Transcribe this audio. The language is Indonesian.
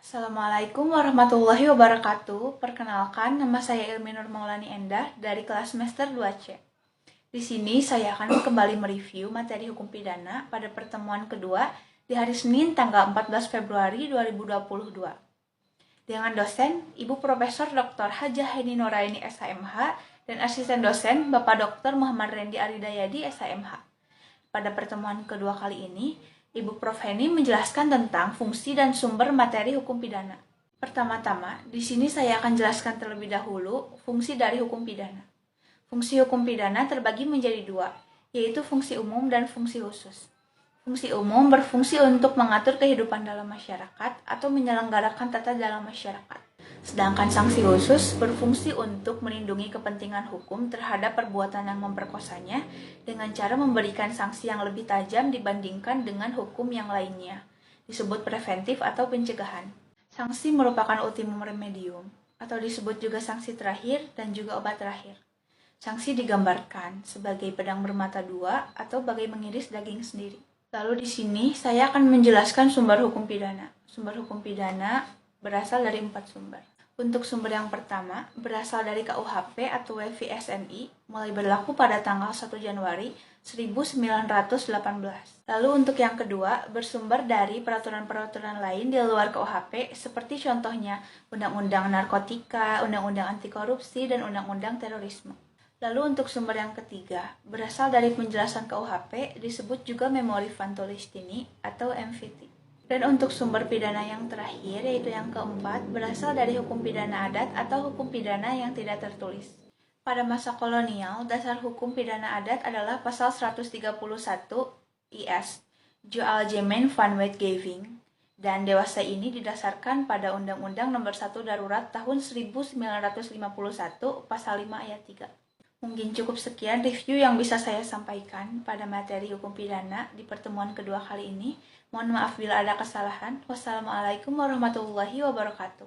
Assalamualaikum warahmatullahi wabarakatuh. Perkenalkan, nama saya Ilmi Nur Maulani Endah dari kelas semester 2C. Di sini saya akan kembali mereview materi hukum pidana pada pertemuan kedua di hari Senin tanggal 14 Februari 2022. Dengan dosen Ibu Profesor Dr. Hajah Heni Noraini SHMH dan asisten dosen Bapak Dr. Muhammad Rendi Aridayadi SHMH. Pada pertemuan kedua kali ini, Ibu Prof. Heni menjelaskan tentang fungsi dan sumber materi hukum pidana. Pertama-tama, di sini saya akan jelaskan terlebih dahulu fungsi dari hukum pidana. Fungsi hukum pidana terbagi menjadi dua, yaitu fungsi umum dan fungsi khusus. Fungsi umum berfungsi untuk mengatur kehidupan dalam masyarakat atau menyelenggarakan tata dalam masyarakat. Sedangkan sanksi khusus berfungsi untuk melindungi kepentingan hukum terhadap perbuatan yang memperkosanya dengan cara memberikan sanksi yang lebih tajam dibandingkan dengan hukum yang lainnya, disebut preventif atau pencegahan. Sanksi merupakan ultimum remedium, atau disebut juga sanksi terakhir dan juga obat terakhir. Sanksi digambarkan sebagai pedang bermata dua atau bagai mengiris daging sendiri. Lalu di sini saya akan menjelaskan sumber hukum pidana. Sumber hukum pidana berasal dari 4 sumber. Untuk sumber yang pertama, berasal dari KUHP atau WVSNI, mulai berlaku pada tanggal 1 Januari 1918. Lalu untuk yang kedua, bersumber dari peraturan-peraturan lain di luar KUHP, seperti contohnya Undang-Undang Narkotika, Undang-Undang Anti Korupsi, dan Undang-Undang Terorisme. Lalu untuk sumber yang ketiga, berasal dari penjelasan KUHP, disebut juga Memori Vanto Listini atau MVT. Dan untuk sumber pidana yang terakhir, yaitu yang keempat, berasal dari hukum pidana adat atau hukum pidana yang tidak tertulis. Pada masa kolonial, dasar hukum pidana adat adalah pasal 131 IS, Joalgemeen van Wetgeving, dan dewasa ini didasarkan pada Undang-Undang Nomor 1 Darurat tahun 1951, pasal 5 ayat 3. Mungkin cukup sekian review yang bisa saya sampaikan pada materi hukum pidana di pertemuan kedua kali ini. Mohon maaf bila ada kesalahan. Wassalamualaikum warahmatullahi wabarakatuh.